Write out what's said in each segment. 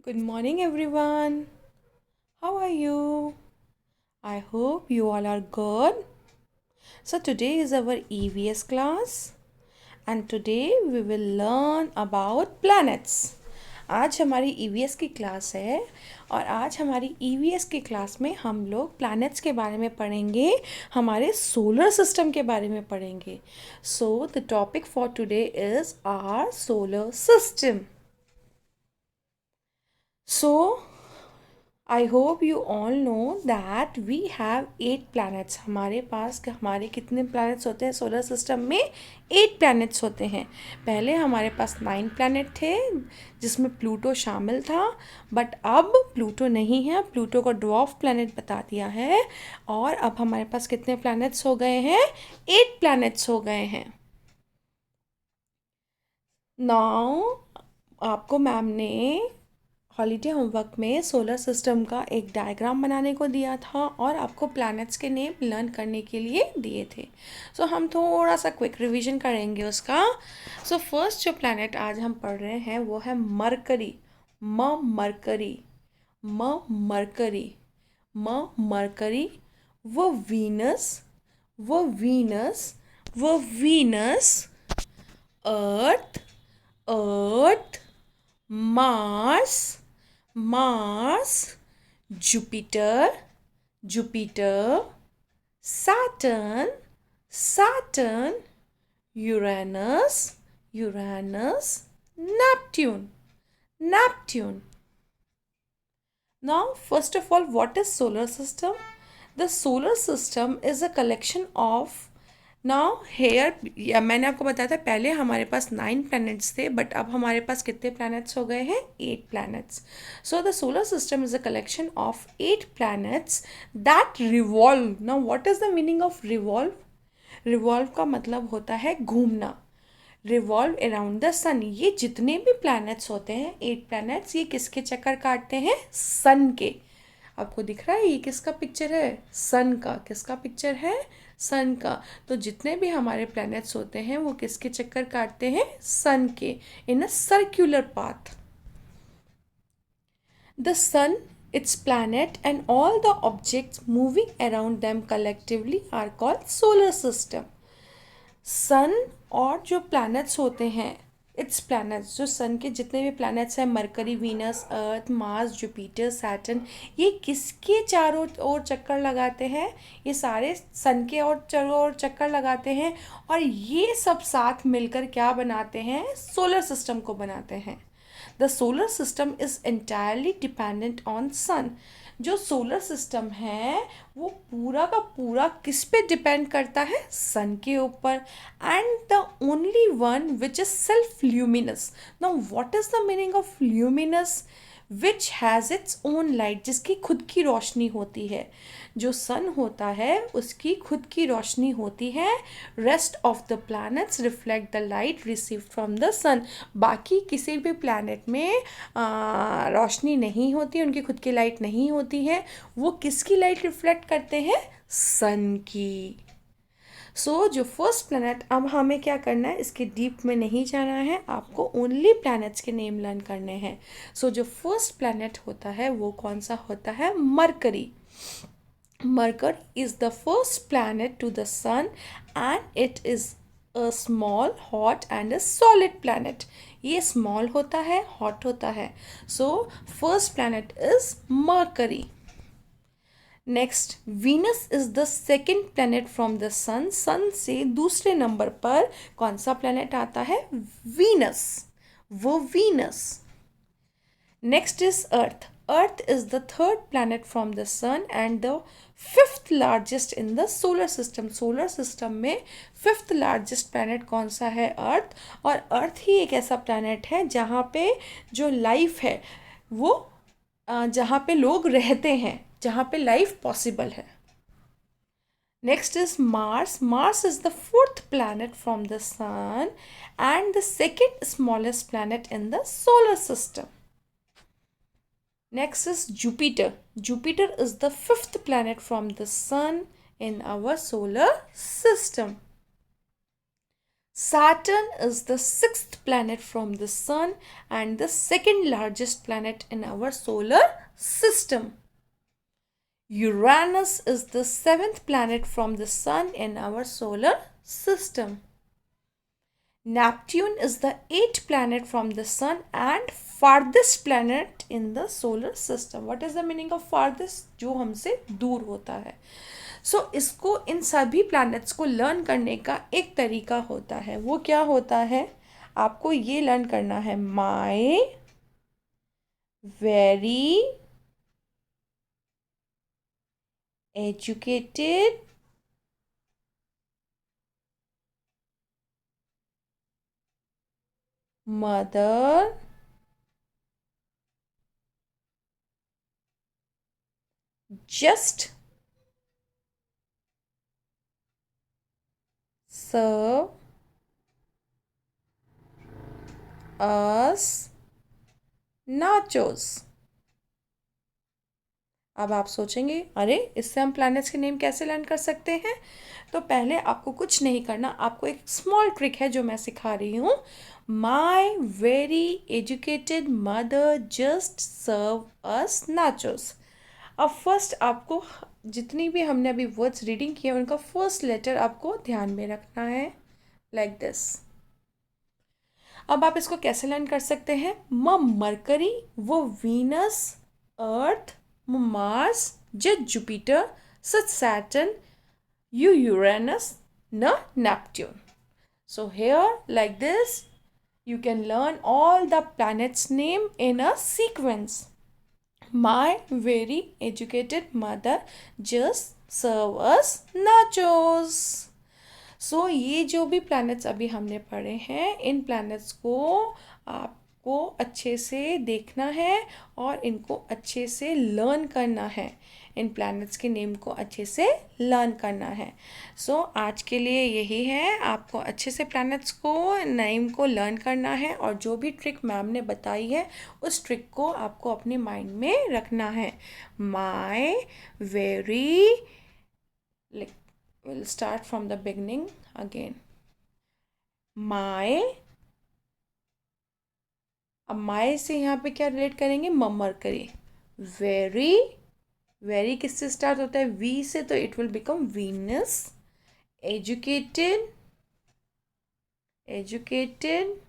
Good morning, everyone. How are you? I hope you all are good. So, today is our EVS class, and today we will learn about planets. आज हमारी EVS की class है और आज हमारी EVS की class में हम लोग प्लैनेट्स के बारे में पढ़ेंगे, हमारे सोलर सिस्टम के बारे में पढ़ेंगे. So the topic for today is our solar system. So I hope you all know that we have 8 planets. हमारे पास हमारे कितने planets होते हैं सोलर सिस्टम में? 8 planets होते हैं. पहले हमारे पास 9 planet थे जिसमें प्लूटो शामिल था, बट अब प्लूटो नहीं है. प्लूटो को ड्वार्फ प्लैनेट बता दिया है और अब हमारे पास कितने planets हो गए हैं? 8 planets हो गए हैं. नाउ आपको मैम ने हॉलीडे होमवर्क में सोलर सिस्टम का एक डायग्राम बनाने को दिया था और आपको प्लैनेट्स के नेम लर्न करने के लिए दिए थे. सो हम थोड़ा सा क्विक रिवीजन करेंगे उसका. सो फर्स्ट जो प्लैनेट आज हम पढ़ रहे हैं वो है मरकरी. Mercury mercury mercury. वो वीनस वो वीनस वो Venus. Earth earth. Mars Mars. Jupiter Jupiter. Saturn Saturn. Uranus Uranus. Neptune Neptune. Now, first of all, what is solar system? The solar system is a collection of now here मैंने आपको बताया था पहले हमारे पास 9 planets थे, but अब हमारे पास कितने planets हो गए हैं? 8 planets. So the solar system is a collection of 8 planets that revolve. Now what is the meaning of revolve? Revolve का मतलब होता है घूमना. रिवॉल्व अराउंड द सन. ये जितने भी प्लैनेट्स होते हैं 8 planets, ये किसके चक्कर काटते हैं? सन के. आपको दिख रहा है ये किसका पिक्चर है? सन का. किसका पिक्चर है? सन का. तो जितने भी हमारे प्लैनेट्स होते हैं वो किसके चक्कर काटते हैं? सन के, in a circular path. The sun, its planet, and all the objects moving around them collectively are called solar system. सन और जो प्लैनेट्स होते हैं, इट्स प्लैनेट्स, जो सन के जितने भी प्लैनेट्स हैं, मरकरी, वीनस, अर्थ, मार्स, जुपिटर, सैटर्न, ये किसके चारों ओर चक्कर लगाते हैं? ये सारे सन के और चारों ओर चक्कर लगाते हैं और ये सब साथ मिलकर क्या बनाते हैं? सोलर सिस्टम को बनाते हैं. The solar system is entirely dependent on sun. जो सोलर सिस्टम है वो पूरा का पूरा किस पे डिपेंड करता है? सन के ऊपर. And the only one which is self luminous. Now what is the meaning of luminous? Which has its own light, जिसकी खुद की रोशनी होती है. जो सन होता है उसकी खुद की रोशनी होती है. Rest of the planets reflect the light received from the sun. बाकी किसी भी प्लैनेट में रोशनी नहीं होती, उनकी खुद की लाइट नहीं होती है. वो किसकी लाइट रिफ्लेक्ट करते हैं? सन की. सो जो फर्स्ट प्लैनेट, अब हमें क्या करना है, इसके डीप में नहीं जाना है, आपको ओनली प्लैनेट्स के नेम लर्न करने हैं. सो जो फर्स्ट प्लैनेट होता है वो कौन सा होता है? Mercury. Mercury is the first planet to the sun and it is a small, hot and a solid planet. ये small होता है, hot होता है. So first planet is Mercury. Next, Venus is the second planet from the sun. Sun से दूसरे number पर कौन सा प्लैनेट आता है? वीनस. वो Venus. Next is Earth. Earth is the third planet from the sun and the fifth largest in the solar system. Solar system में fifth largest planet कौन सा है? अर्थ. और अर्थ ही एक ऐसा प्लैनेट है जहाँ पे जो लाइफ है वो जहाँ पे लोग रहते हैं, जहाँ पे लाइफ पॉसिबल है. Next is Mars. Mars is the fourth planet from the sun and the second smallest planet in the solar system. Next is Jupiter. Jupiter is the fifth planet from the sun in our solar system. Saturn is the sixth planet from the Sun and the second largest planet in our solar system. Uranus is the seventh planet from the Sun in our solar system. Neptune is the eighth planet from the Sun and farthest planet in the solar system. What is the meaning of farthest? जो हमसे दूर होता है. इसको इन सभी planets को learn करने का एक तरीका होता है. वो क्या होता है? आपको ये लर्न करना है. माई very educated mother just serve us nachos. अब आप सोचेंगे अरे इससे हम प्लैनेट्स के नेम कैसे लर्न कर सकते हैं. तो पहले आपको कुछ नहीं करना. आपको एक स्मॉल ट्रिक है जो मैं सिखा रही हूँ. My very educated mother just serve us nachos. अब फर्स्ट आपको जितनी भी हमने अभी वर्ड्स रीडिंग किए उनका फर्स्ट लेटर आपको ध्यान में रखना है. Like this. अब आप इसको कैसे लर्न कर सकते हैं. मरकरी वो वीनस अर्थ मार्स ज Jupiter such Saturn you Uranus न Neptune. So here like this you can learn all the planets name in a sequence. My very educated mother just serve us nachos. ये जो भी planets अभी हमने पढ़े हैं इन planets को आपको अच्छे से देखना है और इनको अच्छे से लर्न करना है. इन प्लैनेट्स के नेम को अच्छे से लर्न करना है. आज के लिए यही है. आपको अच्छे से प्लैनेट्स को नेम को लर्न करना है और जो भी ट्रिक मैम ने बताई है उस ट्रिक को आपको अपने माइंड में रखना है. My very we'll start from the beginning again. माए. अब माए से यहाँ पे क्या रिलेट करेंगे. मरकरी. वेरी वेरी किससे स्टार्ट होता है. वी से. तो it will become Venus. Educated educated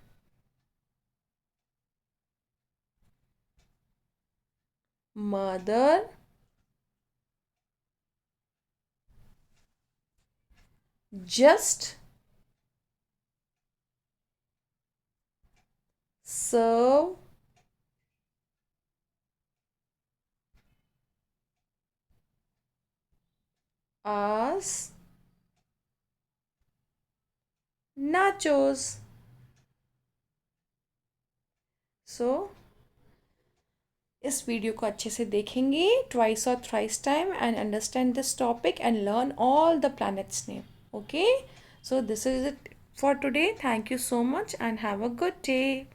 mother just serve us nachos. इस वीडियो को अच्छे से देखेंगे ट्वाइस और thrice time and understand this topic and learn all the planets name. Okay, so this is it for today. Thank you so much and have a good day.